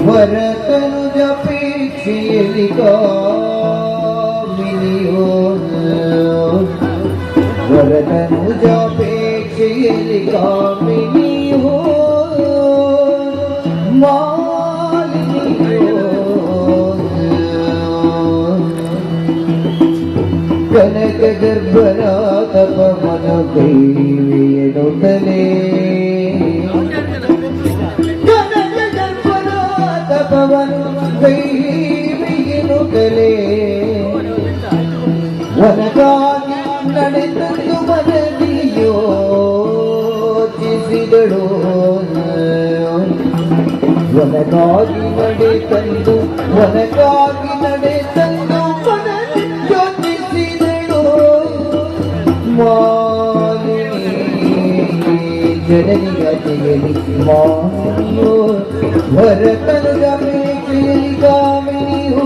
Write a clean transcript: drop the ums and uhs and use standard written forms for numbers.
ವರತನು ಜಪೇಕ್ಷೆಯಲ್ಲಿ ಕಾಮಿನಿಯೋ ವರತನು ಜಪೇಕ್ಷೆಯಲ್ಲಿ ಕಾಮಿನಿಯೋ ಕನಕ ಗರ್ಭನ ತಪಮನ ಕೈವಿಯನುತ್ತಲೇ ಕನಕ ಗರ್ಭನ ತಪವನ ಕೈವಿಯನುತ್ತಲೇ ವನಗಾಗಿ ನಡೆದಂದು ಮನದಿಯೋ ಚಿಸಿದಳು ವನಗಾಗಿ ನಡೆ ತಂದು ವನಗಾಗಿ ನಡೆ ತಂದು ಜನನಿಗತಿಯಲ್ಲಿ ಮಾನಿಯೋ ವರತನು ಜಪೇಕ್ಷೆಯಲ್ಲಿ ಕಾಮಿನಿಯೋ